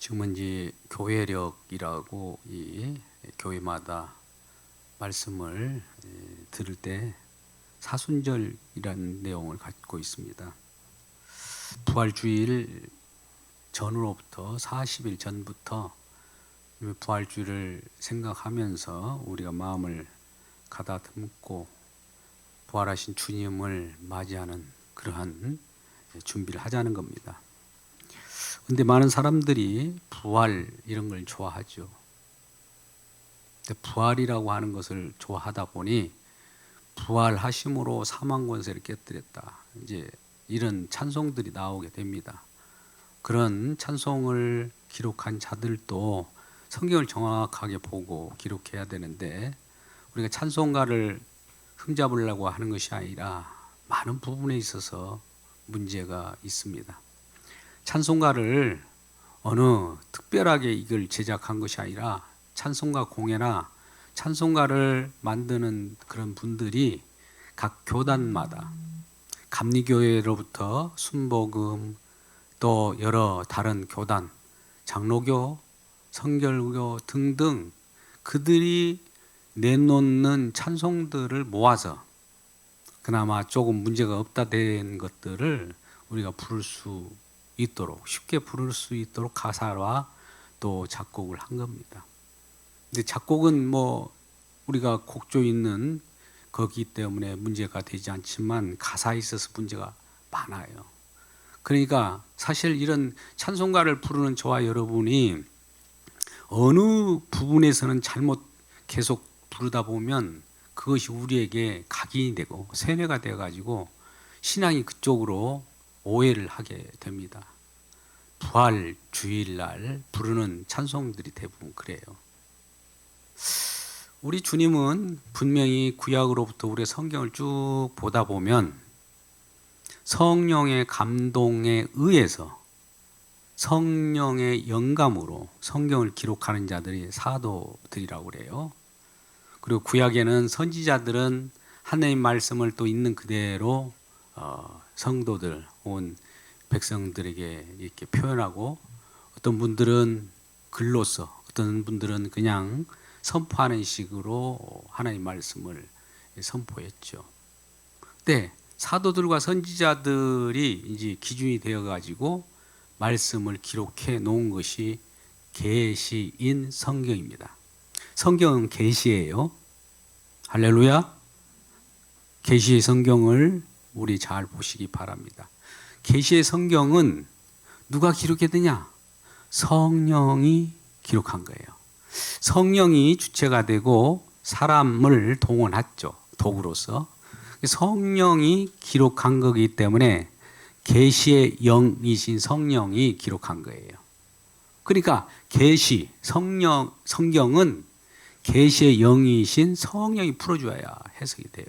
지금은 이제 교회력이라고 이 교회마다 말씀을 들을 때 사순절이라는 내용을 갖고 있습니다. 부활주일 전으로부터 40일 전부터 부활주일을 생각하면서 우리가 마음을 가다듬고 부활하신 주님을 맞이하는 그러한 준비를 하자는 겁니다. 근데 많은 사람들이 부활 이런 걸 좋아하죠. 근데 부활이라고 하는 것을 좋아하다 보니 부활하심으로 사망 권세를 깨뜨렸다. 이제 이런 찬송들이 나오게 됩니다. 그런 찬송을 기록한 자들도 성경을 정확하게 보고 기록해야 되는데 우리가 찬송가를 흠잡으려고 하는 것이 아니라 많은 부분에 있어서 문제가 있습니다. 찬송가를 어느 특별하게 이걸 제작한 것이 아니라 찬송가 공예나 찬송가를 만드는 그런 분들이 각 교단마다 감리교회로부터 순복음 또 여러 다른 교단, 장로교, 성결교 등등 그들이 내놓는 찬송들을 모아서 그나마 조금 문제가 없다 된 것들을 우리가 부를 수 있도록 쉽게 부를 수 있도록 가사와 또 작곡을 한 겁니다. 근데 작곡은 뭐 우리가 곡조 있는 거기 때문에 문제가 되지 않지만 가사에 있어서 문제가 많아요. 그러니까 사실 이런 찬송가를 부르는 저와 여러분이 어느 부분에서는 잘못 계속 부르다 보면 그것이 우리에게 각인이 되고 세뇌가 되어가지고 신앙이 그쪽으로 오해를 하게 됩니다. 부활 주일날 부르는 찬송들이 대부분 그래요. 우리 주님은 분명히 구약으로부터 우리 성경을 쭉 보다 보면 성령의 감동에 의해서 성령의 영감으로 성경을 기록하는 자들이 사도들이라고 그래요. 그리고 구약에는 선지자들은 하나님 말씀을 또 있는 그대로 성도들 온 백성들에게 이렇게 표현하고 어떤 분들은 글로써 어떤 분들은 그냥 선포하는 식으로 하나님 말씀을 선포했죠. 근데 사도들과 선지자들이 이제 기준이 되어 가지고 말씀을 기록해 놓은 것이 계시인 성경입니다. 성경은 계시예요. 할렐루야. 계시의 성경을 우리 잘 보시기 바랍니다. 계시의 성경은 누가 기록했느냐? 성령이 기록한 거예요. 성령이 주체가 되고 사람을 동원했죠. 도구로서. 성령이 기록한 거기 때문에 계시의 영이신 성령이 기록한 거예요. 그러니까 계시, 성경은 계시의 영이신 성령이 풀어줘야 해석이 돼요.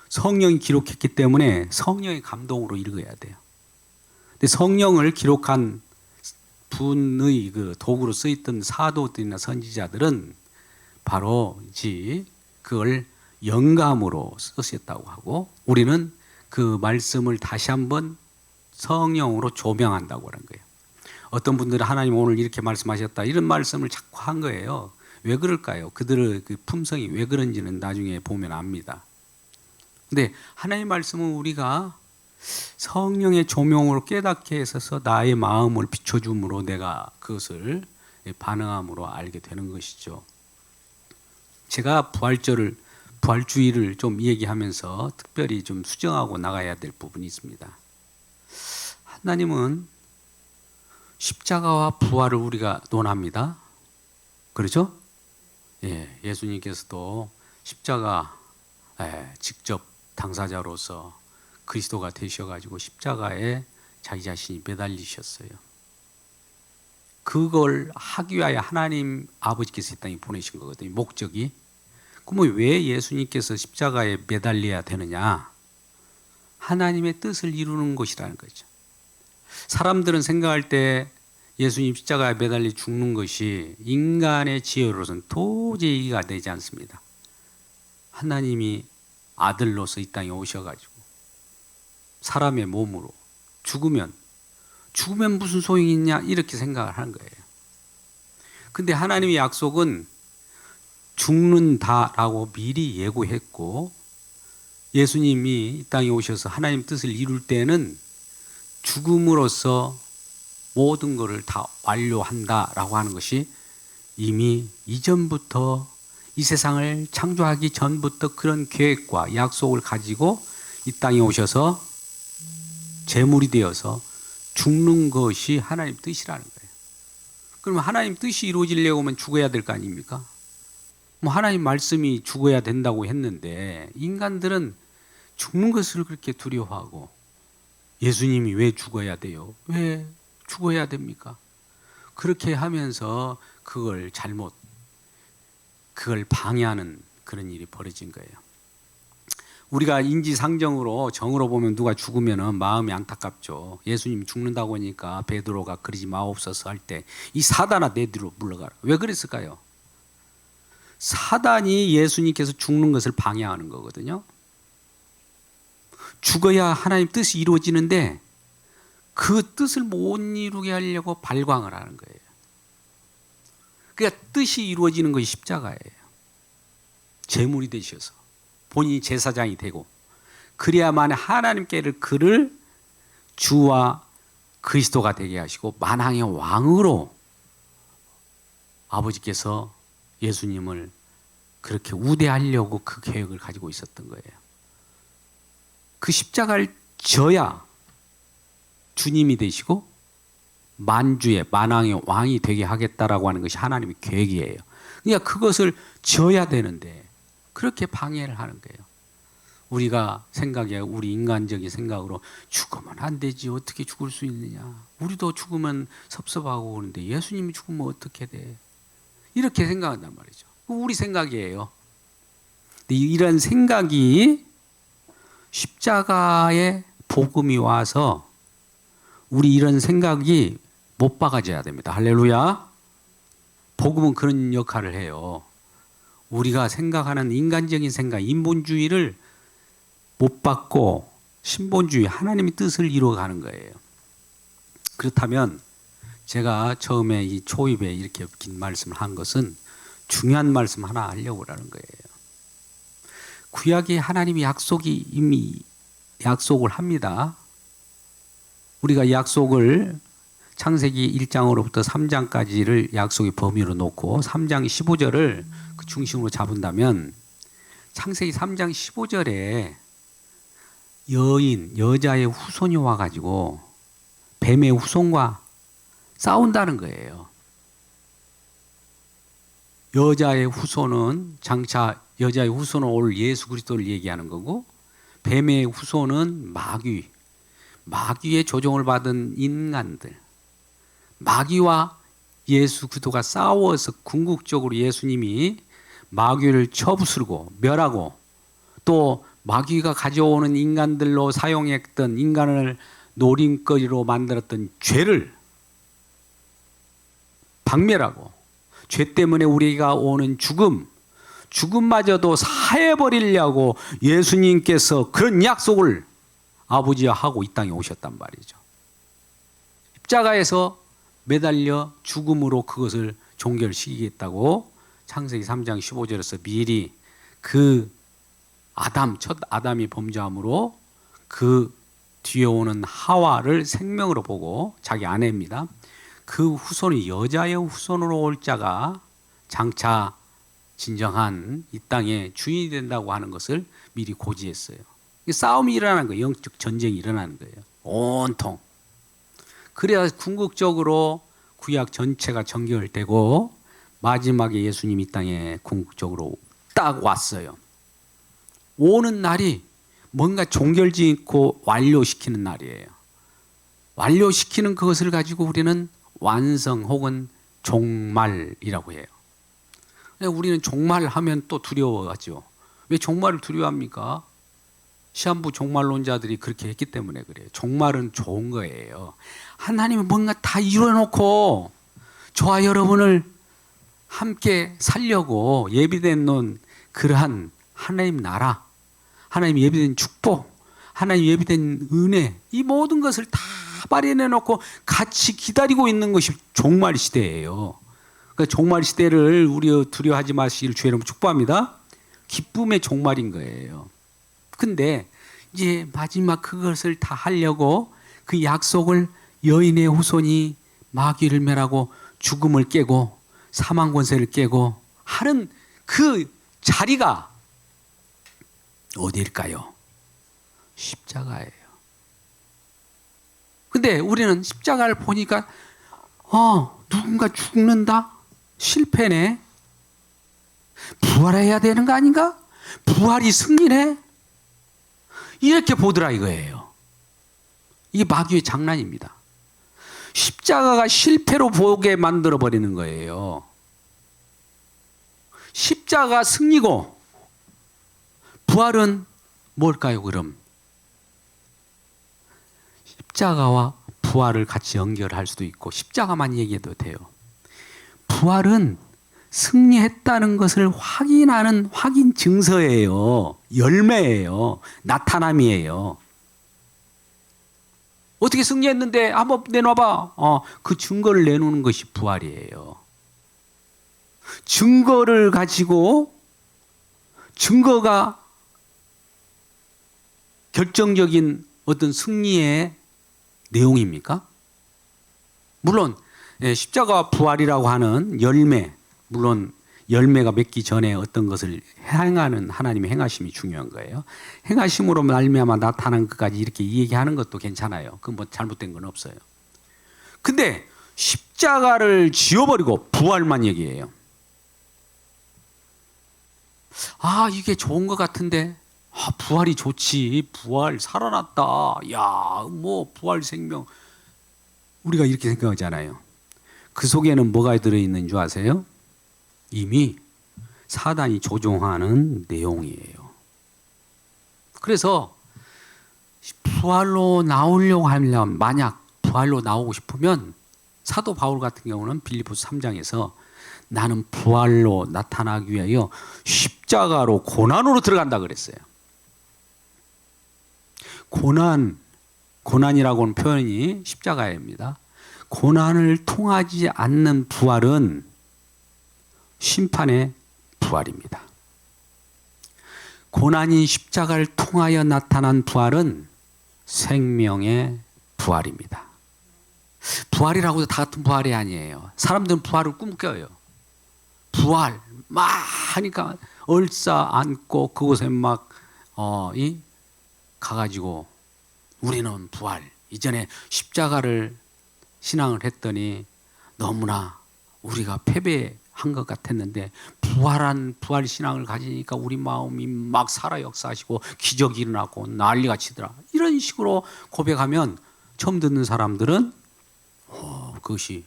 성령이 기록했기 때문에 성령의 감동으로 읽어야 돼요. 근데 성령을 기록한 분의 그 도구로 쓰였던 사도들이나 선지자들은 바로 이제 그걸 영감으로 쓰셨다고 하고 우리는 그 말씀을 다시 한번 성령으로 조명한다고 하는 거예요. 어떤 분들은 하나님 오늘 이렇게 말씀하셨다 이런 말씀을 자꾸 한 거예요. 왜 그럴까요? 그들의 그 품성이 왜 그런지는 나중에 보면 압니다. 근데 하나님 말씀은 우리가 성령의 조명으로 깨닫게 해서 나의 마음을 비춰줌으로 내가 그것을 반응함으로 알게 되는 것이죠. 제가 부활주의를 좀 얘기하면서 특별히 좀 수정하고 나가야 될 부분이 있습니다. 하나님은 십자가와 부활을 우리가 논합니다. 그렇죠? 예, 예수님께서도 십자가 직접 당사자로서 그리스도가 되셔가지고 십자가에 자기 자신이 매달리셨어요. 그걸 하기 위하여 하나님 아버지께서 이 땅에 보내신 거거든요. 목적이. 그러면 왜 예수님께서 십자가에 매달려야 되느냐? 하나님의 뜻을 이루는 것이라는 거죠. 사람들은 생각할 때 예수님 십자가에 매달려 죽는 것이 인간의 지혜로서는 도저히 이해가 되지 않습니다. 하나님이 아들로서 이 땅에 오셔가지고 사람의 몸으로 죽으면 무슨 소용이 있냐 이렇게 생각을 하는 거예요. 근데 하나님의 약속은 죽는다라고 미리 예고했고 예수님이 이 땅에 오셔서 하나님 뜻을 이룰 때는 죽음으로써 모든 것을 다 완료한다라고 하는 것이 이미 이전부터 이 세상을 창조하기 전부터 그런 계획과 약속을 가지고 이 땅에 오셔서 제물이 되어서 죽는 것이 하나님 뜻이라는 거예요. 그러면 하나님 뜻이 이루어지려고 하면 죽어야 될 거 아닙니까? 뭐 하나님 말씀이 죽어야 된다고 했는데 인간들은 죽는 것을 그렇게 두려워하고 예수님이 왜 죽어야 돼요? 왜 죽어야 됩니까? 그렇게 하면서 그걸 방해하는 그런 일이 벌어진 거예요. 우리가 인지상정으로 정으로 보면 누가 죽으면 마음이 안타깝죠. 예수님이 죽는다고 하니까 베드로가 그러지 마옵소서 할 때 이 사단아 내 뒤로 물러가라. 왜 그랬을까요? 사단이 예수님께서 죽는 것을 방해하는 거거든요. 죽어야 하나님 뜻이 이루어지는데 그 뜻을 못 이루게 하려고 발광을 하는 거예요. 그러니까 뜻이 이루어지는 것이 십자가예요. 제물이 되셔서 본인이 제사장이 되고 그래야만 하나님께를 그를 주와 그리스도가 되게 하시고 만왕의 왕으로 아버지께서 예수님을 그렇게 우대하려고 그 계획을 가지고 있었던 거예요. 그 십자가를 져야 주님이 되시고 만주의 만왕의 왕이 되게 하겠다라고 하는 것이 하나님의 계획이에요. 그러니까 그것을 져야 되는데 그렇게 방해를 하는 거예요. 우리가 생각에 우리 인간적인 생각으로 죽으면 안 되지 어떻게 죽을 수 있느냐. 우리도 죽으면 섭섭하고 그러는데 예수님이 죽으면 어떻게 돼. 이렇게 생각한단 말이죠. 우리 생각이에요. 이런 생각이 십자가의 복음이 와서 우리 이런 생각이 못 박아져야 됩니다. 할렐루야. 복음은 그런 역할을 해요. 우리가 생각하는 인간적인 생각, 인본주의를 못 받고 신본주의, 하나님의 뜻을 이루어가는 거예요. 그렇다면 제가 처음에 이 초입에 이렇게 긴 말씀을 한 것은 중요한 말씀 하나 하려고 하는 거예요. 구약에 하나님이 이미 약속을 합니다. 우리가 약속을 창세기 1장으로부터 3장까지를 약속의 범위로 놓고 3장 15절을 그 중심으로 잡은다면 창세기 3장 15절에 여자의 후손이 와가지고 뱀의 후손과 싸운다는 거예요. 여자의 후손은 장차 여자의 후손은 올 예수 그리스도를 얘기하는 거고 뱀의 후손은 마귀의 조종을 받은 인간들, 마귀와 예수 그리스도가 싸워서 궁극적으로 예수님이 마귀를 쳐부수고 멸하고 또 마귀가 가져오는 인간들로 사용했던 인간을 노림거리로 만들었던 죄를 박멸하고 죄 때문에 우리가 오는 죽음마저도 사해버리려고 예수님께서 그런 약속을 아버지와 하고 이 땅에 오셨단 말이죠. 십자가에서 매달려 죽음으로 그것을 종결시키겠다고 창세기 3장 15절에서 미리 그 첫 아담이 범죄함으로 그 뒤에 오는 하와를 생명으로 보고 자기 아내입니다. 그 후손이 여자의 후손으로 올 자가 장차 진정한 이 땅의 주인이 된다고 하는 것을 미리 고지했어요. 싸움이 일어나는 거예요. 영적 전쟁이 일어나는 거예요. 온통. 그래야 궁극적으로 구약 전체가 정결되고 마지막에 예수님이 이 땅에 궁극적으로 딱 왔어요. 오는 날이 뭔가 종결짓고 완료시키는 날이에요. 완료시키는 그것을 가지고 우리는 완성 혹은 종말이라고 해요. 우리는 종말하면 또 두려워하죠. 왜 종말을 두려워합니까? 시한부 종말론자들이 그렇게 했기 때문에 그래요. 종말은 좋은 거예요. 하나님은 뭔가 다 이루어놓고 저와 여러분을 함께 살려고 예비된 놓은 그러한 하나님 나라, 하나님 예비된 축복, 하나님 예비된 은혜, 이 모든 것을 다 마련해놓고 같이 기다리고 있는 것이 종말 시대예요. 그러니까 종말 시대를 우리 두려워하지 마시길 주의 이름으로 축복합니다. 기쁨의 종말인 거예요. 근데 이제 마지막 그것을 다 하려고 그 약속을 여인의 후손이 마귀를 멸하고 죽음을 깨고 사망 권세를 깨고 하는 그 자리가 어디일까요? 십자가예요. 근데 우리는 십자가를 보니까 누군가 죽는다? 실패네. 부활해야 되는 거 아닌가? 부활이 승리네? 이렇게 보더라 이거예요. 이게 마귀의 장난입니다. 십자가가 실패로 보게 만들어 버리는 거예요. 십자가 승리고 부활은 뭘까요, 그럼? 십자가와 부활을 같이 연결할 수도 있고 십자가만 얘기해도 돼요. 부활은 승리했다는 것을 확인하는 확인 증서예요. 열매예요. 나타남이에요. 어떻게 승리했는데 한번 내놔봐. 그 증거를 내놓는 것이 부활이에요. 증거를 가지고 증거가 결정적인 어떤 승리의 내용입니까? 물론 십자가 부활이라고 하는 열매, 물론 열매가 맺기 전에 어떤 것을 행하는 하나님의 행하심이 중요한 거예요. 행하심으로 말미암아 나타난 것까지 이렇게 얘기하는 것도 괜찮아요. 그건 뭐 잘못된 건 없어요. 근데 십자가를 지워버리고 부활만 얘기해요. 이게 좋은 것 같은데 부활이 좋지. 부활 살아났다. 야, 뭐 부활 생명. 우리가 이렇게 생각하잖아요. 그 속에는 뭐가 들어있는 줄 아세요? 이미 사단이 조종하는 내용이에요. 그래서 부활로 나오려고 하면, 만약 부활로 나오고 싶으면 사도 바울 같은 경우는 빌립보서 3장에서 나는 부활로 나타나기 위하여 십자가로 고난으로 들어간다 그랬어요. 고난이라고 하는 표현이 십자가입니다. 고난을 통하지 않는 부활은 심판의 부활입니다. 고난인 십자가를 통하여 나타난 부활은 생명의 부활입니다. 부활이라고 해도 다 같은 부활이 아니에요. 사람들은 부활을 꿈꿔요. 부활 막 하니까 얼싸 안고 그곳에 막 가가지고 우리는 부활. 이전에 십자가를 신앙을 했더니 너무나 우리가 패배한 것 같았는데 부활 신앙을 가지니까 우리 마음이 막 살아 역사하시고 기적이 일어나고 난리가 치더라. 이런 식으로 고백하면 처음 듣는 사람들은 그것이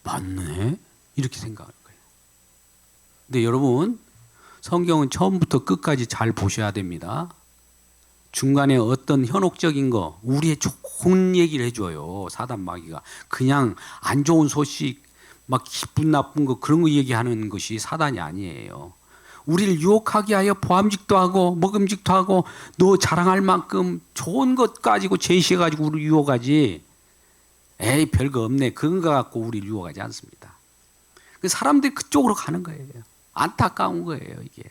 맞네? 이렇게 생각하는 거예요. 근데 여러분, 성경은 처음부터 끝까지 잘 보셔야 됩니다. 중간에 어떤 현혹적인 거, 우리의 좋은 얘기를 해줘요. 사단 마귀가. 그냥 안 좋은 소식, 막 기분 나쁜 거, 그런 거 얘기하는 것이 사단이 아니에요. 우리를 유혹하게 하여 보암직도 하고 먹음직도 하고 너 자랑할 만큼 좋은 것 가지고 제시해가지고 우리를 유혹하지. 에이, 별거 없네. 그런 거 갖고 우리를 유혹하지 않습니다. 사람들이 그쪽으로 가는 거예요. 안타까운 거예요, 이게.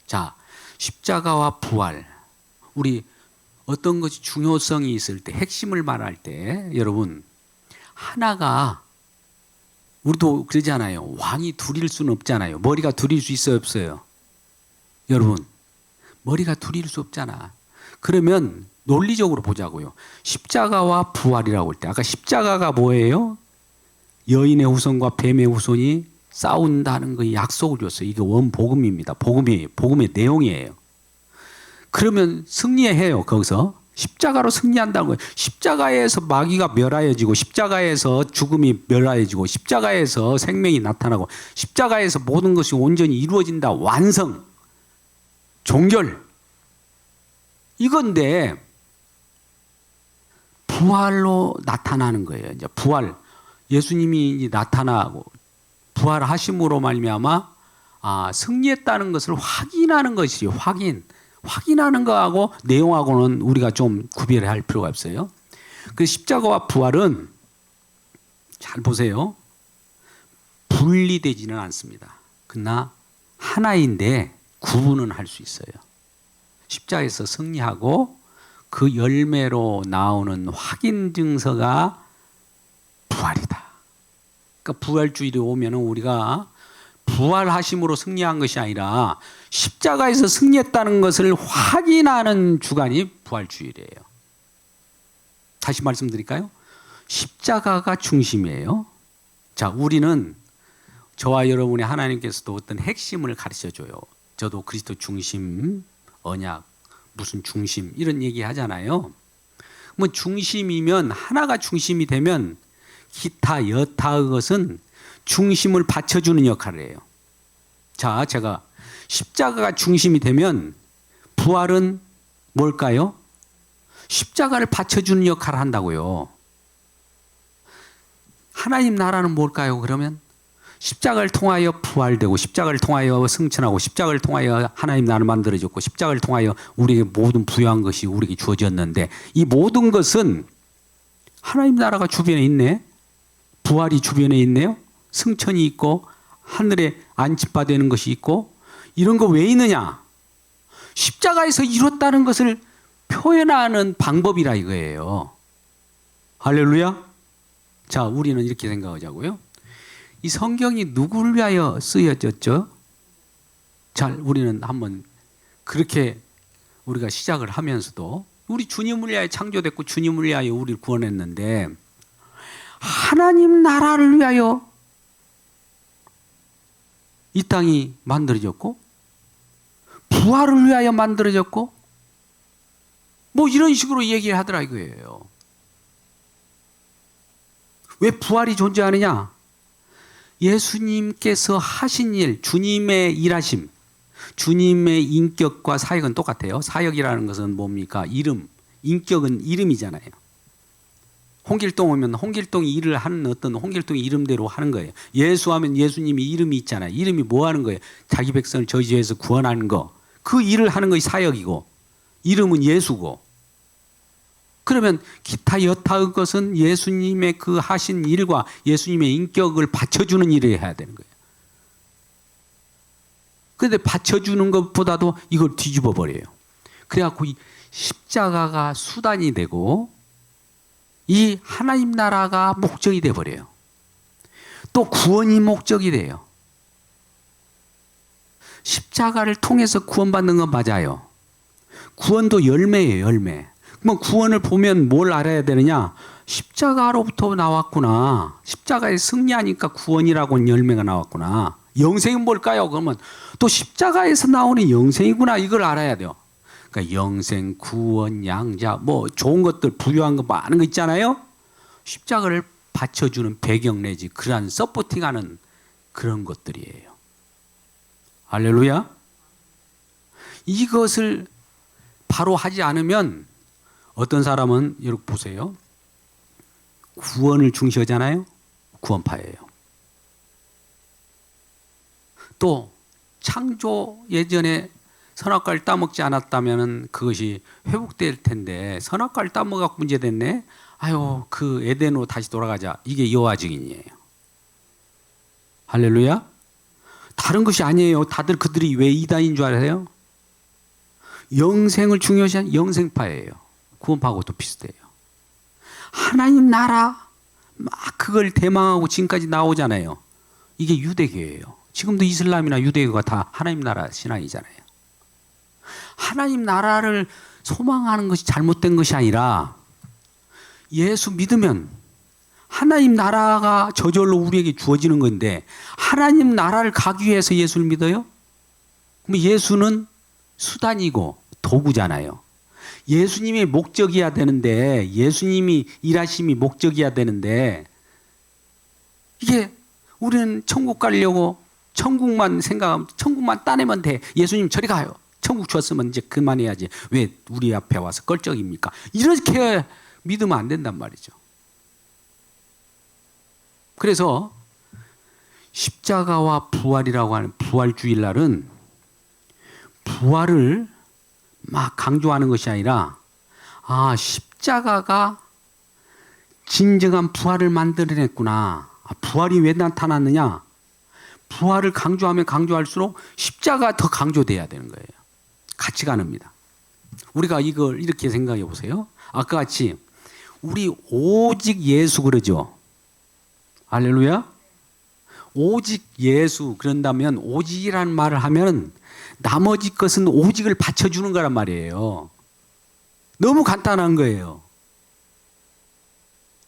자, 십자가와 부활. 우리 어떤 것이 중요성이 있을 때, 핵심을 말할 때, 여러분, 하나가, 우리도 그러잖아요. 왕이 둘일 수는 없잖아요. 머리가 둘일 수 있어요, 없어요? 여러분, 머리가 둘일 수 없잖아. 그러면 논리적으로 보자고요. 십자가와 부활이라고 할 때, 아까 십자가가 뭐예요? 여인의 후손과 뱀의 후손이 싸운다는 그 약속을 줬어요. 이게 원복음입니다. 복음의 내용이에요. 그러면 승리해요. 거기서 십자가로 승리한다는 거예요. 십자가에서 마귀가 멸하여지고 십자가에서 죽음이 멸하여지고 십자가에서 생명이 나타나고 십자가에서 모든 것이 온전히 이루어진다. 완성, 종결. 이건데 부활로 나타나는 거예요. 이제 부활, 예수님이 나타나고 부활하심으로 말미암아 승리했다는 것을 확인하는 것이 확인하는 거하고 내용하고는 우리가 좀 구별할 필요가 없어요. 그 십자가와 부활은 잘 보세요. 분리되지는 않습니다. 그러나 하나인데 구분은 할 수 있어요. 십자가에서 승리하고 그 열매로 나오는 확인 증서가 부활이다. 그러니까 부활주일이 오면 우리가 부활하심으로 승리한 것이 아니라 십자가에서 승리했다는 것을 확인하는 주간이 부활주일이에요. 다시 말씀드릴까요? 십자가가 중심이에요. 자, 우리는 저와 여러분이 하나님께서도 어떤 핵심을 가르쳐 줘요. 저도 그리스도 중심, 언약, 무슨 중심 이런 얘기 하잖아요. 뭐 중심이면 하나가 중심이 되면 기타 여타의 것은 중심을 받쳐주는 역할을 해요. 자, 제가 십자가가 중심이 되면 부활은 뭘까요? 십자가를 받쳐주는 역할을 한다고요. 하나님 나라는 뭘까요? 그러면 십자가를 통하여 부활되고 십자가를 통하여 승천하고 십자가를 통하여 하나님 나라를 만들어졌고 십자가를 통하여 우리에게 모든 부여한 것이 우리에게 주어졌는데 이 모든 것은 하나님 나라가 주변에 있네. 부활이 주변에 있네요. 승천이 있고 하늘에 안집받는 것이 있고 이런 거 왜 있느냐? 십자가에서 이뤘다는 것을 표현하는 방법이라 이거예요. 할렐루야. 자, 우리는 이렇게 생각하자고요. 이 성경이 누구를 위하여 쓰여졌죠? 잘 우리는 한번 그렇게 우리가 시작을 하면서도 우리 주님을 위하여 창조됐고 주님을 위하여 우리를 구원했는데 하나님 나라를 위하여 이 땅이 만들어졌고 부활을 위하여 만들어졌고 뭐 이런 식으로 얘기를 하더라 이거예요. 왜 부활이 존재하느냐? 예수님께서 하신 일, 주님의 일하심, 주님의 인격과 사역은 똑같아요. 사역이라는 것은 뭡니까? 이름, 인격은 이름이잖아요. 홍길동 오면 홍길동이 일을 하는 어떤 홍길동의 이름대로 하는 거예요. 예수 하면 예수님이 이름이 있잖아요. 이름이 뭐 하는 거예요? 자기 백성을 저희 죄에서 구원하는 거. 그 일을 하는 것이 사역이고 이름은 예수고. 그러면 기타 여타의 것은 예수님의 그 하신 일과 예수님의 인격을 받쳐주는 일을 해야 되는 거예요. 그런데 받쳐주는 것보다도 이걸 뒤집어 버려요. 그래갖고 이 십자가가 수단이 되고 이 하나님 나라가 목적이 돼 버려요. 또 구원이 목적이 돼요. 십자가를 통해서 구원받는 건 맞아요. 구원도 열매예요, 열매. 그럼 구원을 보면 뭘 알아야 되느냐? 십자가로부터 나왔구나. 십자가에 승리하니까 구원이라고 열매가 나왔구나. 영생은 뭘까요? 그러면 또 십자가에서 나오는 영생이구나. 이걸 알아야 돼요. 그러니까 영생, 구원, 양자, 뭐 좋은 것들, 부유한 거 많은 거 있잖아요. 십자가를 받쳐주는 배경 내지 그러한 서포팅하는 그런 것들이에요. 할렐루야. 이것을 바로 하지 않으면 어떤 사람은 여러분 보세요. 구원을 중시하잖아요. 구원파예요. 또 창조 예전에 선악과를 따먹지 않았다면 그것이 회복될 텐데 선악과를 따먹어서 문제됐네. 아유, 그 에덴으로 다시 돌아가자. 이게 여호와 증인이에요. 할렐루야. 다른 것이 아니에요. 다들 그들이 왜 이단인 줄 알아요? 영생을 중요시한 영생파예요. 구원파하고도 비슷해요. 하나님 나라 막 그걸 대망하고 지금까지 나오잖아요. 이게 유대교예요. 지금도 이슬람이나 유대교가 다 하나님 나라 신앙이잖아요. 하나님 나라를 소망하는 것이 잘못된 것이 아니라 예수 믿으면 하나님 나라가 저절로 우리에게 주어지는 건데 하나님 나라를 가기 위해서 예수를 믿어요? 그럼 예수는 수단이고 도구잖아요. 예수님의 목적이어야 되는데 예수님이 일하심이 목적이어야 되는데 이게 우리는 천국 가려고 천국만 생각하면 천국만 따내면 돼. 예수님 저리 가요. 천국 주었으면 이제 그만해야지. 왜 우리 앞에 와서 껄쩍입니까? 이렇게 믿으면 안 된단 말이죠. 그래서 십자가와 부활이라고 하는 부활주일날은 부활을 막 강조하는 것이 아니라 십자가가 진정한 부활을 만들어냈구나. 부활이 왜 나타났느냐? 부활을 강조하면 강조할수록 십자가 더 강조돼야 되는 거예요. 같이 가는입니다. 우리가 이걸 이렇게 생각해 보세요. 아까 같이 우리 오직 예수 그러죠. 할렐루야. 오직 예수 그런다면 오직이라는 말을 하면 나머지 것은 오직을 받쳐주는 거란 말이에요. 너무 간단한 거예요.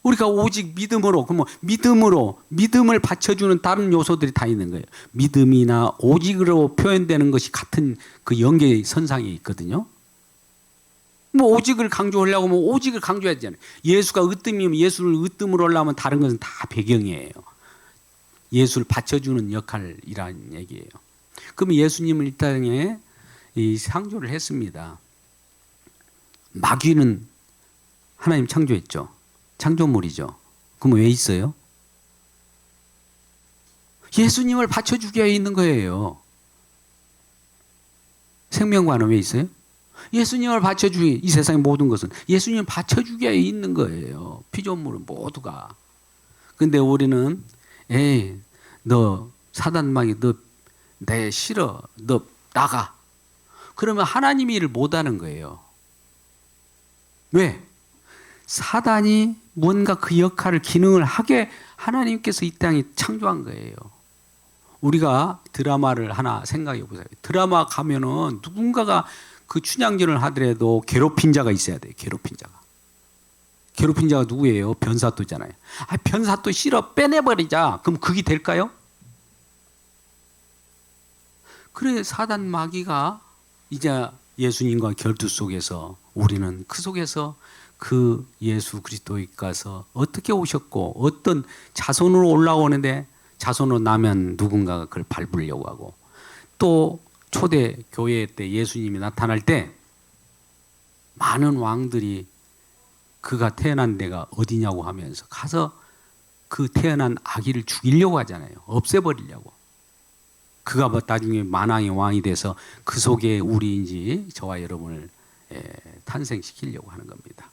우리가 오직 믿음으로, 그럼 믿음을 받쳐주는 다른 요소들이 다 있는 거예요. 믿음이나 오직으로 표현되는 것이 같은 그 연계선상에 있거든요. 뭐 오직을 강조하려고 하면 오직을 강조해야 되잖아요. 예수가 으뜸이면 예수를 으뜸으로 하려면 다른 것은 다 배경이에요. 예수를 받쳐주는 역할이라는 얘기예요. 그럼 예수님을 이 땅에 창조를 했습니다. 마귀는 하나님 창조했죠. 창조물이죠. 그럼 왜 있어요? 예수님을 받쳐주기 위해 있는 거예요. 생명관은 왜 있어요? 예수님을 받쳐주기, 이 세상의 모든 것은 예수님을 받쳐주기 위해 있는 거예요. 피조물은 모두가. 근데 우리는 에이, 너 사단마귀, 너 내 싫어, 너 나가. 그러면 하나님이 일을 못하는 거예요. 왜? 사단이 뭔가 그 역할을 기능을 하게 하나님께서 이 땅에 창조한 거예요. 우리가 드라마를 하나 생각해 보세요. 드라마 가면은 누군가가 그 춘향전을 하더라도 괴롭힌 자가 있어야 돼요. 괴롭힌 자가. 괴롭힌 자가 누구예요? 변사또잖아요. 변사또 싫어, 빼내버리자. 그럼 그게 될까요? 그래, 사단 마귀가 이제 예수님과 결투 속에서 우리는 그 속에서 그 예수 그리스도께서 어떻게 오셨고 어떤 자손으로 올라오는데 자손으로 나면 누군가가 그걸 밟으려고 하고, 또 초대 교회 때 예수님이 나타날 때 많은 왕들이 그가 태어난 데가 어디냐고 하면서 가서 그 태어난 아기를 죽이려고 하잖아요. 없애버리려고. 그가 나중에 만왕의 왕이 돼서 그 속에 우리인지 저와 여러분을 탄생시키려고 하는 겁니다.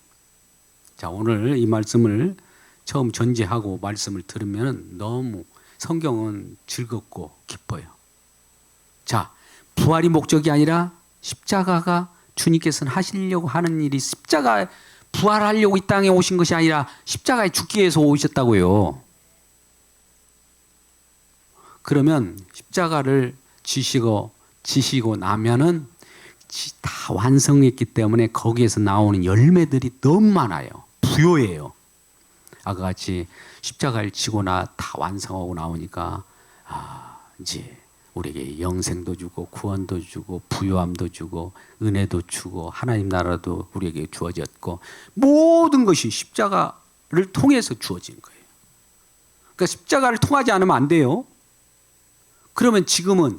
자, 오늘 이 말씀을 처음 전제하고 말씀을 들으면 너무 성경은 즐겁고 기뻐요. 자, 부활이 목적이 아니라 십자가가 주님께서는 하시려고 하는 일이, 십자가 부활하려고 이 땅에 오신 것이 아니라 십자가에 죽기 위해서 오셨다고요. 그러면 십자가를 지시고 나면은 다 완성했기 때문에 거기에서 나오는 열매들이 너무 많아요. 부요해요. 아까 같이 십자가를 지고나 다 완성하고 나오니까 이제 우리에게 영생도 주고 구원도 주고 부요함도 주고 은혜도 주고 하나님 나라도 우리에게 주어졌고 모든 것이 십자가를 통해서 주어진 거예요. 그러니까 십자가를 통하지 않으면 안 돼요. 그러면 지금은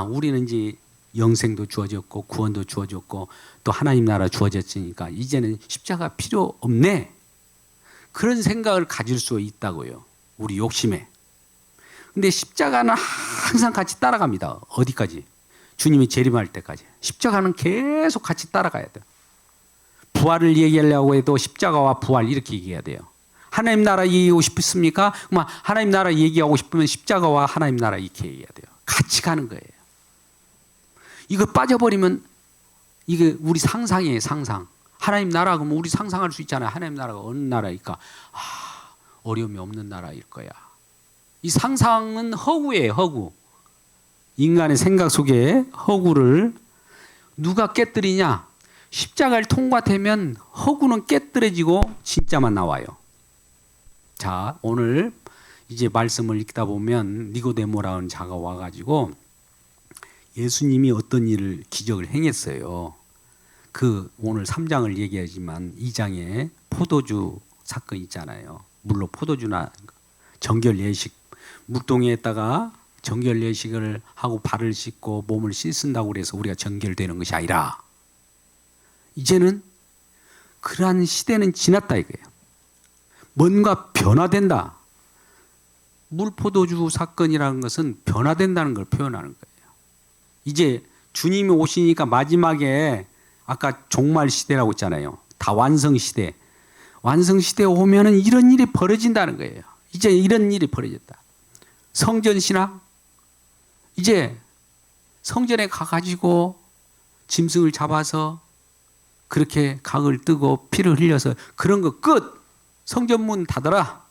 우리는 이제 영생도 주어졌고 구원도 주어졌고 또 하나님 나라 주어졌으니까 이제는 십자가 필요 없네. 그런 생각을 가질 수 있다고요. 우리 욕심에. 근데 십자가는 항상 같이 따라갑니다. 어디까지? 주님이 재림할 때까지. 십자가는 계속 같이 따라가야 돼요. 부활을 얘기하려고 해도 십자가와 부활 이렇게 얘기해야 돼요. 하나님 나라 얘기하고 싶습니까? 하나님 나라 얘기하고 싶으면 십자가와 하나님 나라 이렇게 얘기해야 돼요. 같이 가는 거예요. 이거 빠져버리면 이게 우리 상상이에요. 상상. 하나님 나라 그러면 우리 상상할 수 있잖아요. 하나님 나라가 어느 나라일까? 어려움이 없는 나라일 거야. 이 상상은 허구예요. 허구. 인간의 생각 속에 허구를 누가 깨뜨리냐? 십자가를 통과되면 허구는 깨뜨려지고 진짜만 나와요. 자, 오늘 이제 말씀을 읽다 보면 니고데모라는 자가 와가지고 예수님이 어떤 일을 기적을 행했어요. 그 오늘 3장을 얘기하지만 2장에 포도주 사건 있잖아요. 물로 포도주나 정결 예식, 물동에다가 정결 예식을 하고 발을 씻고 몸을 씻는다고 그래서 우리가 정결되는 것이 아니라 이제는 그러한 시대는 지났다 이거예요. 뭔가 변화된다. 물포도주 사건이라는 것은 변화된다는 걸 표현하는 거예요. 이제 주님이 오시니까 마지막에 아까 종말 시대라고 했잖아요. 다 완성 시대. 완성시대에 오면은 이런 일이 벌어진다는 거예요. 이제 이런 일이 벌어졌다. 성전신앙, 이제 성전에 가가지고 짐승을 잡아서 그렇게 각을 뜨고 피를 흘려서 그런 거 끝! 성전문 닫아라.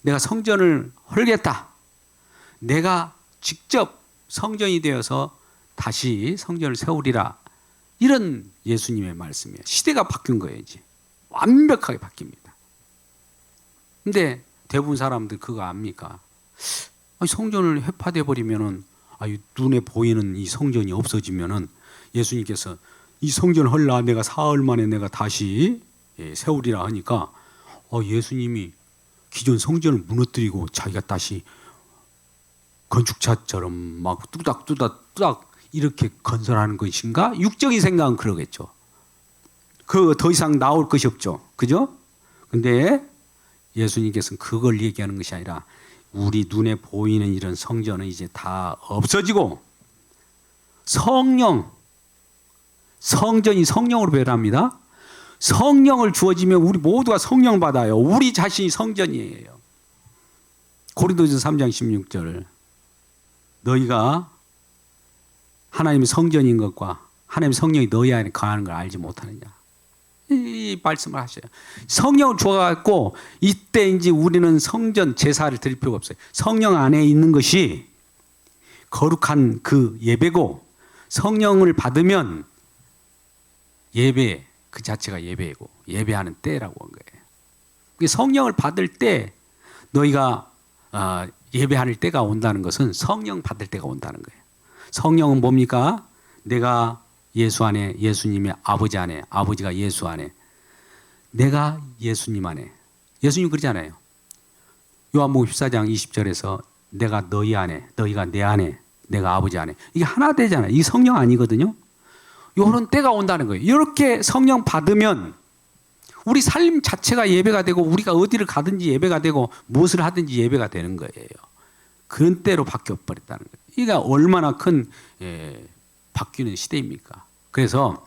내가 성전을 헐겠다. 내가 직접 성전이 되어서 다시 성전을 세우리라. 이런 예수님의 말씀이에요. 시대가 바뀐 거예요, 이제. 완벽하게 바뀝니다. 근데 대부분 사람들 그거 압니까? 아니, 성전을 회파돼 버리면은, 눈에 보이는 이 성전이 없어지면은 예수님께서 이 성전을 헐라 내가 사흘 만에 내가 다시 세우리라 하니까 예수님이 기존 성전을 무너뜨리고 자기가 다시 건축자처럼 막 뚜닥 이렇게 건설하는 것인가? 육적인 생각은 그러겠죠. 그 더 이상 나올 것이 없죠. 그죠? 근데 예수님께서는 그걸 얘기하는 것이 아니라 우리 눈에 보이는 이런 성전은 이제 다 없어지고 성전이 성령으로 변합니다. 성령을 주어지면 우리 모두가 성령 받아요. 우리 자신이 성전이에요. 고린도전서 3장 16절. 너희가 하나님의 성전인 것과 하나님의 성령이 너희 안에 거하는 걸 알지 못하느냐. 이 말씀을 하셔요. 성령을 주어갖고 이때 이제 우리는 성전 제사를 드릴 필요가 없어요. 성령 안에 있는 것이 거룩한 그 예배고 성령을 받으면 예배 그 자체가 예배이고 예배하는 때라고 한 거예요. 성령을 받을 때 너희가 예배할 때가 온다는 것은 성령 받을 때가 온다는 거예요. 성령은 뭡니까? 내가 예수 안에, 예수님의 아버지 안에, 아버지가 예수 안에, 내가 예수님 안에. 예수님 그러잖아요. 요한복음 14장 20절에서 내가 너희 안에, 너희가 내 안에, 내가 아버지 안에. 이게 하나 되잖아요. 이게 성령 아니거든요. 요런 때가 온다는 거예요. 이렇게 성령 받으면 우리 삶 자체가 예배가 되고 우리가 어디를 가든지 예배가 되고 무엇을 하든지 예배가 되는 거예요. 그런 때로 바뀌어 버렸다는 거예요. 이게 얼마나 큰 바뀌는 시대입니까? 그래서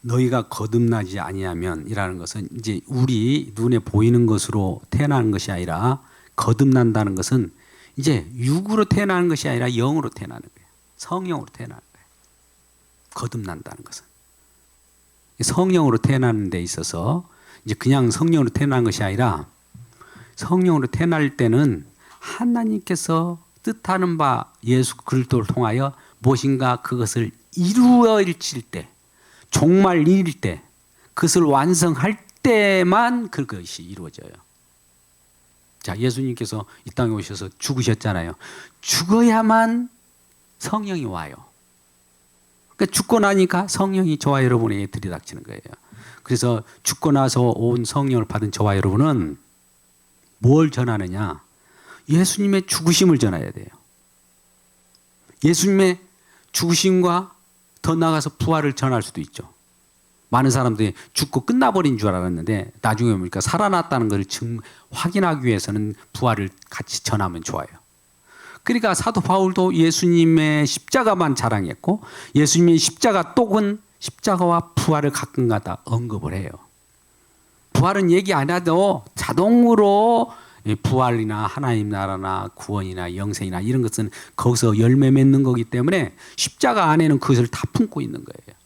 너희가 거듭나지 아니하면 이라는 것은 이제 우리 눈에 보이는 것으로 태어나는 것이 아니라 거듭난다는 것은 이제 육으로 태어나는 것이 아니라 영으로 태어나는 거예요. 성령으로 태어나는 거예요. 거듭난다는 것은 성령으로 태어나는 데 있어서 이제 그냥 성령으로 태어난 것이 아니라 성령으로 태어날 때는 하나님께서 뜻하는 바 예수 그리스도를 통하여 무엇인가 그것을 이루어질 때, 종말 이룰 때, 그것을 완성할 때만 그것이 이루어져요. 자, 예수님께서 이 땅에 오셔서 죽으셨잖아요. 죽어야만 성령이 와요. 그러니까 죽고 나니까 성령이 저와 여러분에게 들이닥치는 거예요. 그래서 죽고 나서 온 성령을 받은 저와 여러분은 뭘 전하느냐? 예수님의 죽으심을 전해야 돼요. 예수님의 죽으심과 더 나아가서 부활을 전할 수도 있죠. 많은 사람들이 죽고 끝나버린 줄 알았는데 나중에 보니까 살아났다는 것을 확인하기 위해서는 부활을 같이 전하면 좋아요. 그러니까 사도 바울도 예수님의 십자가만 자랑했고 예수님의 십자가 똑은 십자가와 부활을 가끔가다 언급을 해요. 부활은 얘기 안 해도 자동으로 부활이나 하나님 나라나 구원이나 영생이나 이런 것은 거기서 열매 맺는 거기 때문에 십자가 안에는 그것을 다 품고 있는 거예요.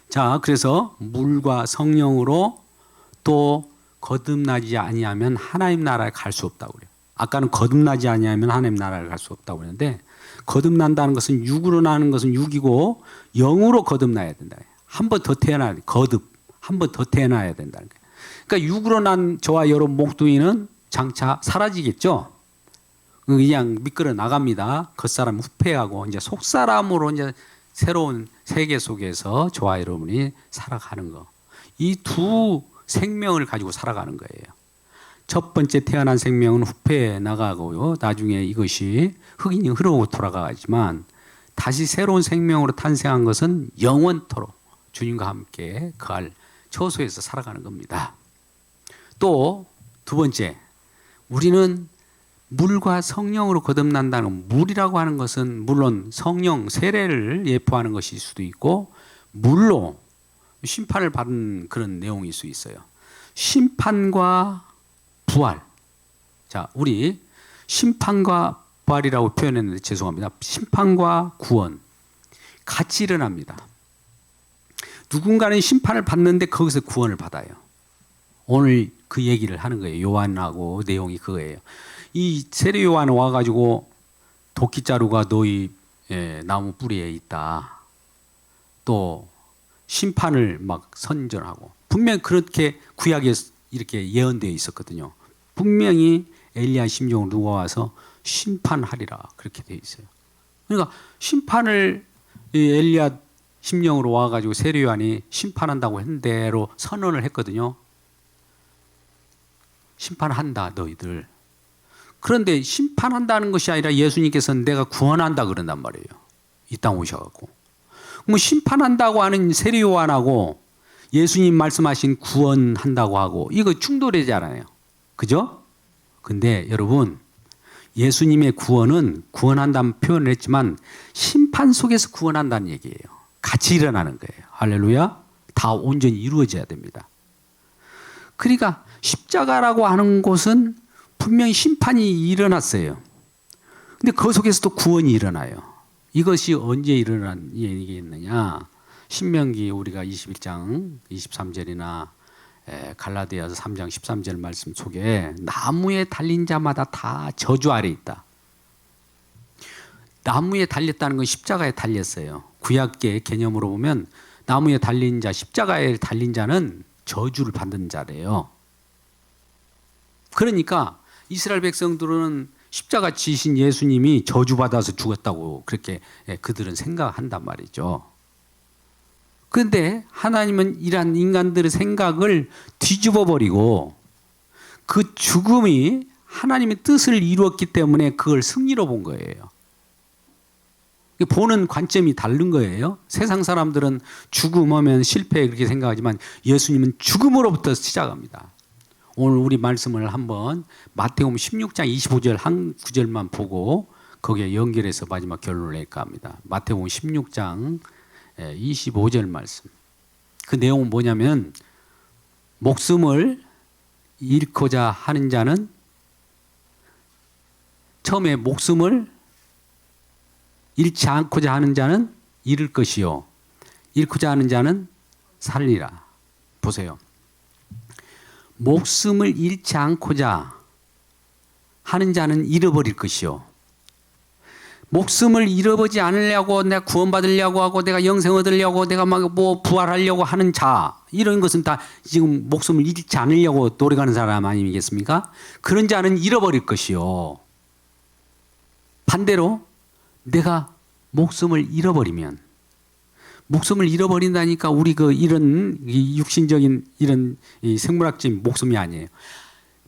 자, 그래서 물과 성령으로 또 거듭나지 아니하면 하나님 나라에 갈 수 없다고 그래요. 아까는 거듭나지 아니하면 하나님 나라를 갈 수 없다고 그랬는데 거듭난다는 것은 육으로 나는 것은 육이고 영으로 거듭나야 된다. 한 번 더 태어나야 돼. 한 번 더 태어나야 된다는 거예요. 그러니까 육으로 난 저와 여러분 목둥이는 장차 사라지겠죠. 그냥 미끄러 나갑니다. 겉사람 후패하고 이제 속사람으로 이제 새로운 세계 속에서 저와 여러분이 살아가는 거. 이 두 생명을 가지고 살아가는 거예요. 첫 번째 태어난 생명은 후패에 나가고요. 나중에 이것이 흑인이 흐르고 돌아가지만 다시 새로운 생명으로 탄생한 것은 영원토록 주님과 함께 거할 처소에서 살아가는 겁니다. 또 두 번째, 우리는 물과 성령으로 거듭난다는 물이라고 하는 것은 물론 성령 세례를 예표하는 것일 수도 있고 물로 심판을 받은 그런 내용일 수 있어요. 심판과 부활. 자, 우리 심판과 부활이라고 표현했는데 죄송합니다. 심판과 구원 같이 일어납니다. 누군가는 심판을 받는데 거기서 구원을 받아요. 오늘 그 얘기를 하는 거예요. 요한하고 내용이 그거예요. 이 세례 요한은 와가지고 도끼자루가 너희 나무 뿌리에 있다. 또 심판을 막 선전하고 분명히 그렇게 구약에 이렇게 예언되어 있었거든요. 분명히 엘리야 심정으로 누가 와서 심판하리라 그렇게 되어 있어요. 그러니까 심판을 엘리야 심령으로 와가지고 세례 요한이 심판한다고 한 대로 선언을 했거든요. 심판한다 너희들. 그런데 심판한다는 것이 아니라 예수님께서는 내가 구원한다 그런단 말이에요. 이 땅 오셔갖고. 뭐 심판한다고 하는 세례 요한하고 예수님 말씀하신 구원한다고 하고 이거 충돌되지 않아요. 그죠? 근데 여러분 예수님의 구원은 구원한다는 표현을 했지만 심판 속에서 구원한다는 얘기예요. 같이 일어나는 거예요. 할렐루야. 다 온전히 이루어져야 됩니다. 그러니까 십자가라고 하는 곳은 분명히 심판이 일어났어요. 근데 그 속에서도 구원이 일어나요. 이것이 언제 일어난 얘기겠느냐. 신명기 우리가 21장 23절이나 갈라디아서 3장 13절 말씀 속에 나무에 달린 자마다 다 저주 아래 있다. 나무에 달렸다는 건 십자가에 달렸어요. 구약계 개념으로 보면 나무에 달린 자, 십자가에 달린 자는 저주를 받는 자래요. 그러니까 이스라엘 백성들은 십자가 지신 예수님이 저주받아서 죽었다고 그렇게 그들은 생각한단 말이죠. 그런데 하나님은 이러한 인간들의 생각을 뒤집어 버리고 그 죽음이 하나님의 뜻을 이루었기 때문에 그걸 승리로 본 거예요. 보는 관점이 다른 거예요. 세상 사람들은 죽음하면 실패 그렇게 생각하지만 예수님은 죽음으로부터 시작합니다. 오늘 우리 말씀을 한번 마태복음 16장 25절 한 구절만 보고 거기에 연결해서 마지막 결론을 낼까 합니다. 마태복음 16장 25절 말씀. 그 내용은 뭐냐면 목숨을 잃고자 하는 자는 처음에 목숨을 잃지 않고자 하는 자는 잃을 것이요 잃고자 하는 자는 살리라. 보세요. 목숨을 잃지 않고자 하는 자는 잃어버릴 것이요 목숨을 잃어버리지 않으려고 내가 구원받으려고 하고 내가 영생 얻으려고 내가 막 뭐 부활하려고 하는 자 이런 것은 다 지금 목숨을 잃지 않으려고 노력하는 사람 아니겠습니까? 그런 자는 잃어버릴 것이요 반대로 내가 목숨을 잃어버리면 목숨을 잃어버린다니까 우리 이런 육신적인 이런 생물학적인 목숨이 아니에요.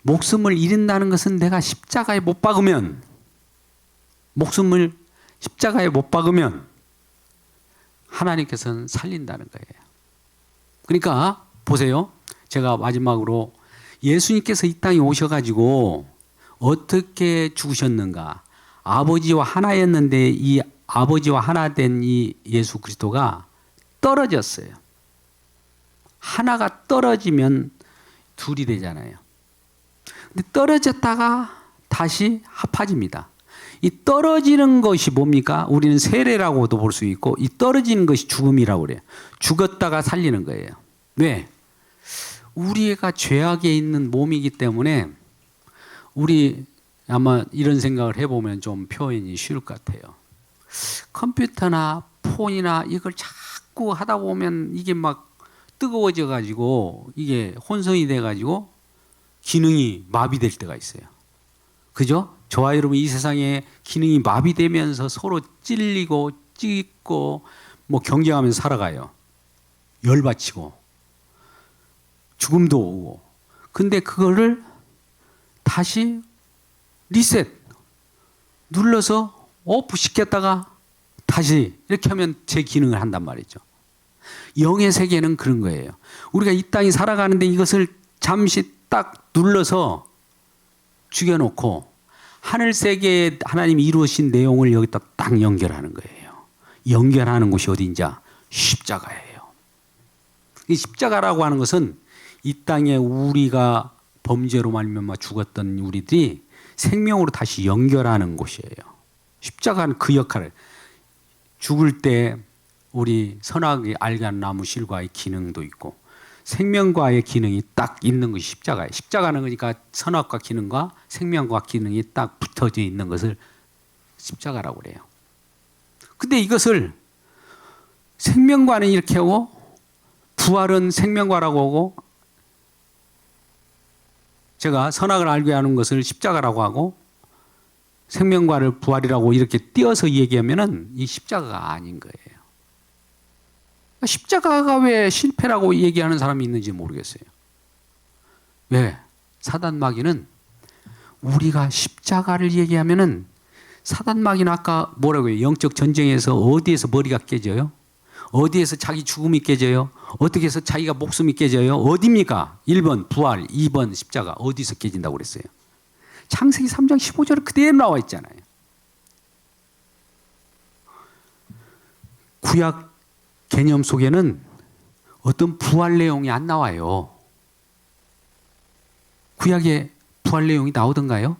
목숨을 잃는다는 것은 내가 십자가에 못 박으면 목숨을 십자가에 못 박으면 하나님께서는 살린다는 거예요. 그러니까 보세요. 제가 마지막으로 예수님께서 이 땅에 오셔가지고 어떻게 죽으셨는가. 아버지와 하나였는데 이 아버지와 하나 된 이 예수 그리스도가 떨어졌어요. 하나가 떨어지면 둘이 되잖아요. 근데 떨어졌다가 다시 합해집니다. 이 떨어지는 것이 뭡니까? 우리는 세례라고도 볼 수 있고 이 떨어지는 것이 죽음이라고 그래요. 죽었다가 살리는 거예요. 왜? 우리가 죄악에 있는 몸이기 때문에 우리 아마 이런 생각을 해보면 좀 표현이 쉬울 것 같아요. 컴퓨터나 폰이나 이걸 자꾸 하다 보면 이게 막 뜨거워져 가지고 이게 혼선이 돼 가지고 기능이 마비될 때가 있어요. 그죠? 저와 여러분 이 세상에 기능이 마비되면서 서로 찔리고 찢고 뭐 경쟁하면서 살아가요. 열받치고 죽음도 오고. 근데 그거를 다시 리셋 눌러서 오프 시켰다가 다시 이렇게 하면 제 기능을 한단 말이죠. 영의 세계는 그런 거예요. 우리가 이 땅에 살아가는데 이것을 잠시 딱 눌러서 죽여놓고 하늘 세계에 하나님이 이루신 내용을 여기다 딱 연결하는 거예요. 연결하는 곳이 어딘지 십자가예요. 이 십자가라고 하는 것은 이 땅에 우리가 범죄로 말미암아 죽었던 우리들이 생명으로 다시 연결하는 곳이에요. 십자가는 그 역할을, 죽을 때 우리 선악이 알게 하는 나무 실과의 기능도 있고 생명과의 기능이 딱 있는 것이 십자가예요. 십자가는 그러니까 선악과 기능과 생명과 기능이 딱 붙어져 있는 것을 십자가라고 그래요. 근데 이것을 생명과는 이렇게 하고 부활은 생명과라고 하고 제가 선악을 알게 하는 것을 십자가라고 하고 생명과를 부활이라고 이렇게 띄어서 얘기하면은 이 십자가가 아닌 거예요. 십자가가 왜 실패라고 얘기하는 사람이 있는지 모르겠어요. 왜? 사단마귀는 우리가 십자가를 얘기하면은 사단마귀는 아까 뭐라고 해요? 영적 전쟁에서 어디에서 머리가 깨져요? 어디에서 자기 죽음이 깨져요? 어떻게 해서 자기가 목숨이 깨져요? 어디입니까? 1번 부활, 2번 십자가. 어디서 깨진다고 그랬어요? 창세기 3장 15절에 그대로 나와 있잖아요. 구약 개념 속에는 어떤 부활 내용이 안 나와요. 구약에 부활 내용이 나오던가요?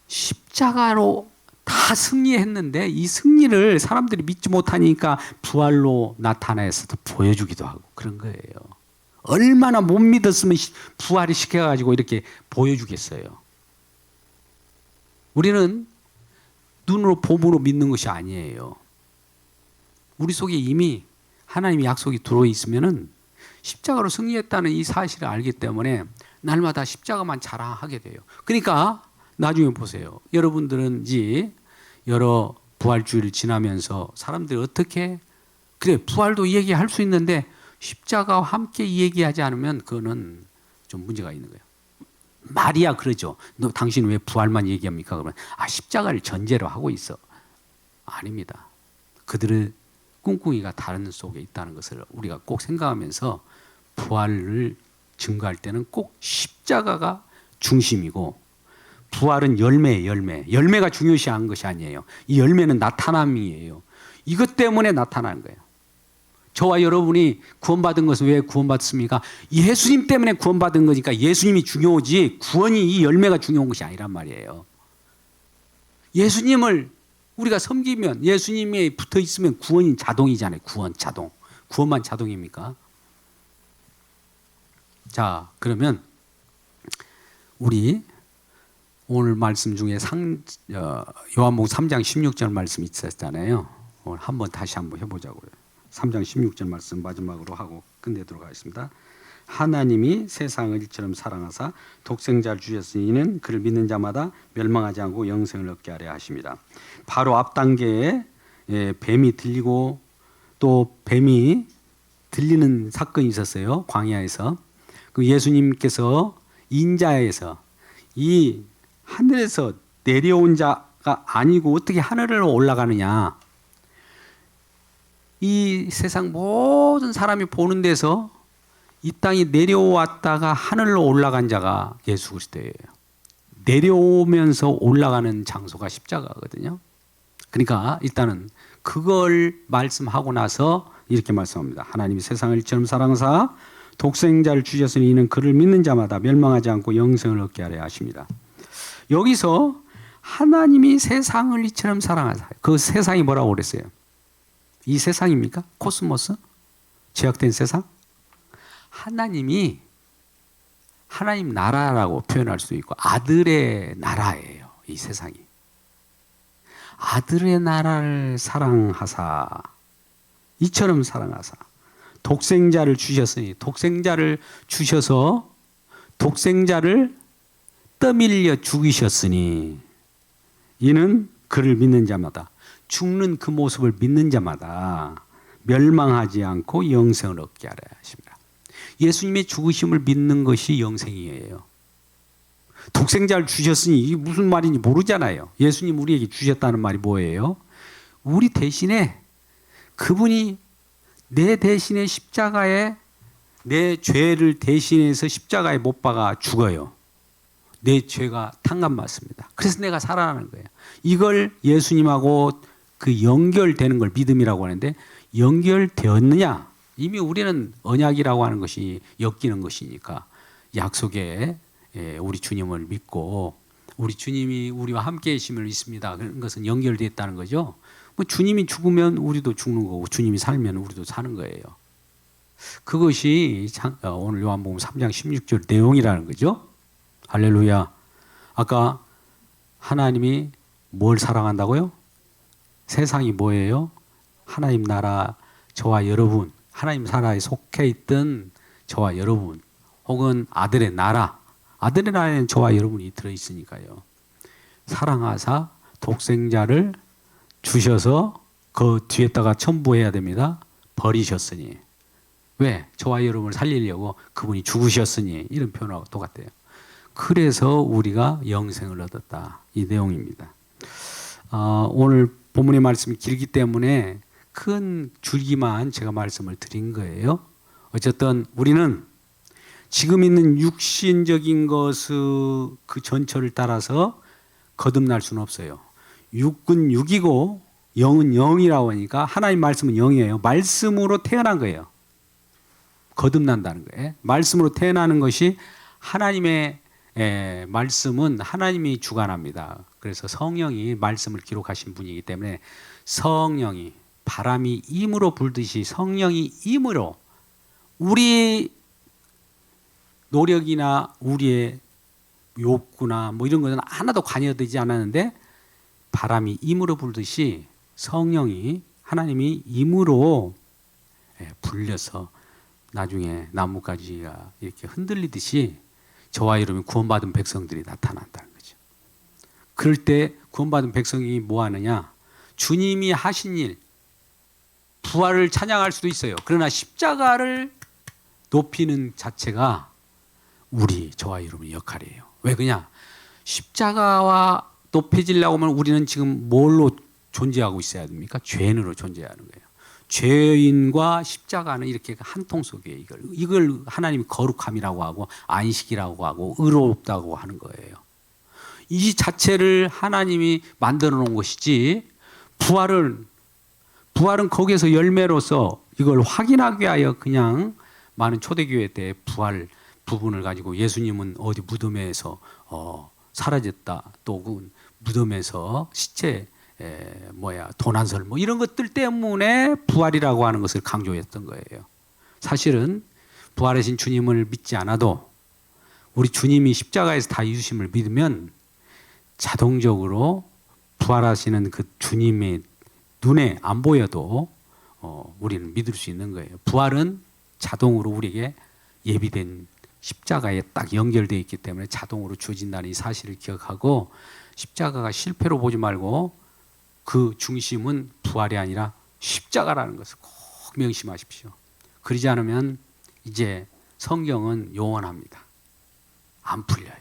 십자가로 다 승리했는데 이 승리를 사람들이 믿지 못하니까 부활로 나타나서 보여주기도 하고 그런 거예요. 얼마나 못 믿었으면 부활을 시켜가지고 이렇게 보여주겠어요. 우리는 눈으로 봄으로 믿는 것이 아니에요. 우리 속에 이미 하나님의 약속이 들어있으면은 십자가로 승리했다는 이 사실을 알기 때문에 날마다 십자가만 자랑하게 돼요. 그러니까 나중에 보세요. 여러분들은 이제 여러 부활주의를 지나면서 사람들이 어떻게 그래 부활도 얘기할 수 있는데 십자가와 함께 얘기하지 않으면 그거는 좀 문제가 있는 거예요. 마리아 그러죠. 너 당신 왜 부활만 얘기합니까? 그러면 십자가를 전제로 하고 있어. 아닙니다. 그들의 꿍꿍이가 다른 속에 있다는 것을 우리가 꼭 생각하면서 부활을 증거할 때는 꼭 십자가가 중심이고 부활은 열매예요. 열매가 중요시한 것이 아니에요. 이 열매는 나타남이에요. 이것 때문에 나타나는 거예요. 저와 여러분이 구원받은 것은 왜 구원받습니까? 예수님 때문에 구원받은 거니까 예수님이 중요하지 구원이 이 열매가 중요한 것이 아니란 말이에요. 예수님을 우리가 섬기면 예수님에 붙어 있으면 구원이 자동이잖아요. 구원 자동. 구원만 자동입니까? 자, 그러면 우리 오늘 말씀 중에 요한복음 3장 16절 말씀 있었잖아요. 오늘 다시 한번 해보자고요. 3장 16절 말씀 마지막으로 하고 끝내도록 하겠습니다. 하나님이 세상을 이처럼 사랑하사 독생자를 주셨으니 이는 그를 믿는 자마다 멸망하지 않고 영생을 얻게 하려 하십니다. 바로 앞 단계에 뱀이 들리고 또 뱀이 들리는 사건이 있었어요. 광야에서. 그 예수님께서 인자에서 이 하늘에서 내려온 자가 아니고 어떻게 하늘로 올라가느냐. 이 세상 모든 사람이 보는 데서 이 땅에 내려왔다가 하늘로 올라간 자가 예수 그리스도예요. 내려오면서 올라가는 장소가 십자가거든요. 그러니까 일단은 그걸 말씀하고 나서 이렇게 말씀합니다. 하나님이 세상을 이처럼 사랑하사 독생자를 주셨으니 이는 그를 믿는 자마다 멸망하지 않고 영생을 얻게 하려 하십니다. 여기서 하나님이 세상을 이처럼 사랑하사, 그 세상이 뭐라고 그랬어요? 이 세상입니까? 코스모스? 제약된 세상? 하나님이 하나님 나라라고 표현할 수도 있고 아들의 나라예요. 이 세상이. 아들의 나라를 사랑하사 이처럼 사랑하사 독생자를 주셨으니 독생자를 주셔서 독생자를 떠밀려 죽이셨으니 이는 그를 믿는 자마다 죽는 그 모습을 믿는 자마다 멸망하지 않고 영생을 얻게 하려 하십니다. 예수님의 죽으심을 믿는 것이 영생이에요. 독생자를 주셨으니 이게 무슨 말인지 모르잖아요. 예수님 우리에게 주셨다는 말이 뭐예요? 우리 대신에 그분이 내 대신에 십자가에 내 죄를 대신해서 십자가에 못 박아 죽어요. 내 죄가 탕감받습니다. 그래서 내가 살아나는 거예요. 이걸 예수님하고 그 연결되는 걸 믿음이라고 하는데 연결되었느냐? 이미 우리는 언약이라고 하는 것이 엮이는 것이니까 약속에 우리 주님을 믿고 우리 주님이 우리와 함께 계심을 믿습니다. 그런 것은 연결되어 있다는 거죠. 뭐 주님이 죽으면 우리도 죽는 거고 주님이 살면 우리도 사는 거예요. 그것이 오늘 요한복음 3장 16절 내용이라는 거죠. 할렐루야. 아까 하나님이 뭘 사랑한다고요? 세상이 뭐예요? 하나님 나라, 저와 여러분, 하나님 나라에 속해 있던 저와 여러분, 혹은 아들의 나라, 아들의 나라에는 저와 여러분이 들어있으니까요. 사랑하사 독생자를 주셔서 그 뒤에다가 첨부해야 됩니다. 버리셨으니. 왜? 저와 여러분을 살리려고 그분이 죽으셨으니. 이런 표현하고 똑같아요. 그래서 우리가 영생을 얻었다. 이 내용입니다. 오늘 본문의 말씀이 길기 때문에 큰 줄기만 제가 말씀을 드린 거예요. 어쨌든 우리는 지금 있는 육신적인 것의 그 전철을 따라서 거듭날 수는 없어요. 육은 육이고 영은 영이라고 하니까 하나님 말씀은 영이에요. 말씀으로 태어난 거예요. 거듭난다는 거예요. 말씀으로 태어나는 것이 하나님의 말씀은 하나님이 주관합니다. 그래서 성령이 말씀을 기록하신 분이기 때문에 성령이 바람이 임으로 불듯이 성령이 임으로 우리 노력이나 우리의 욕구나 뭐 이런 것은 하나도 관여되지 않았는데 바람이 임으로 불듯이 성령이 하나님이 임으로 불려서 나중에 나뭇가지가 이렇게 흔들리듯이 저와 여러분이 구원받은 백성들이 나타난다는 거죠. 그럴 때 구원받은 백성이 뭐 하느냐? 주님이 하신 일, 부활을 찬양할 수도 있어요. 그러나 십자가를 높이는 자체가 우리 저와 여러분의 역할이에요. 왜 그러냐? 십자가와 높여지려고 하면 우리는 지금 뭘로 존재하고 있어야 됩니까? 죄인으로 존재하는 거예요. 죄인과 십자가는 이렇게 한 통 속에 이걸 하나님이 거룩함이라고 하고 안식이라고 하고 의롭다고 하는 거예요. 이 자체를 하나님이 만들어 놓은 것이지 부활은 거기에서 열매로서 이걸 확인하기 위하여 그냥 많은 초대교회 때 부활 부분을 가지고 예수님은 어디 무덤에서 사라졌다. 또 그 무덤에서 시체 도난설 뭐 이런 것들 때문에 부활이라고 하는 것을 강조했던 거예요. 사실은 부활하신 주님을 믿지 않아도 우리 주님이 십자가에서 다 이루심을 믿으면 자동적으로 부활하시는 그 주님의 눈에 안 보여도 우리는 믿을 수 있는 거예요. 부활은 자동으로 우리에게 예비된 십자가에 딱 연결되어 있기 때문에 자동으로 주어진다는 이 사실을 기억하고 십자가가 실패로 보지 말고 그 중심은 부활이 아니라 십자가라는 것을 꼭 명심하십시오. 그러지 않으면 이제 성경은 요원합니다. 안 풀려요.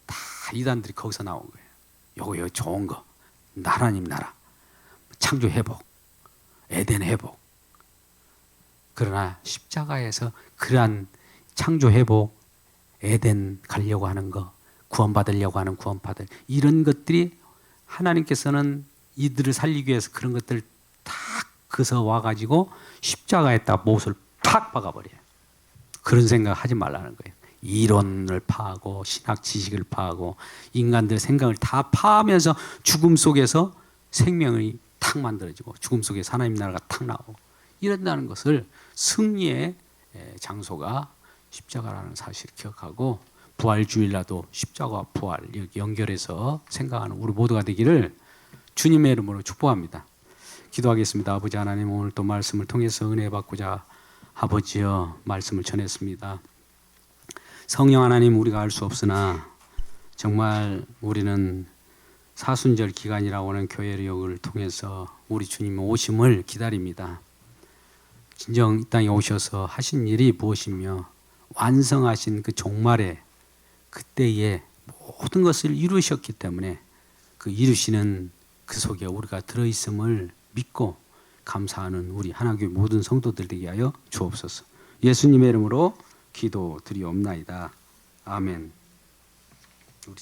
다 이단들이 거기서 나온 거예요. 요거 좋은 거. 하나님 나라. 창조 회복. 에덴 회복. 그러나 십자가에서 그러한 창조 회복, 에덴 가려고 하는 거, 구원받으려고 하는 구원받을 이런 것들이 하나님께서는 이들을 살리기 위해서 그런 것들을 탁 그서 와가지고 십자가에다 못을 팍 박아버려요. 그런 생각 하지 말라는 거예요. 이론을 파하고 신학 지식을 파하고 인간들 생각을 다 파하면서 죽음 속에서 생명이 탁 만들어지고 죽음 속에서 하나님 나라가 탁 나오고 이런다는 것을 승리의 장소가 십자가라는 사실을 기억하고 부활주일날도 십자가와 부활 이렇게 연결해서 생각하는 우리 모두가 되기를 주님의 이름으로 축복합니다. 기도하겠습니다. 아버지 하나님, 오늘 또 말씀을 통해서 은혜 받고자 아버지여 말씀을 전했습니다. 성령 하나님, 우리가 알 수 없으나 정말 우리는 사순절 기간이라고 하는 교회력을 통해서 우리 주님의 오심을 기다립니다. 진정 이 땅에 오셔서 하신 일이 무엇이며 완성하신 그 종말에 그때에 모든 것을 이루셨기 때문에 그 이루시는 그 속에 우리가 들어있음을 믿고 감사하는 우리 하나교회 모든 성도들 되게 하여 주옵소서. 예수님의 이름으로 기도드리옵나이다. 아멘.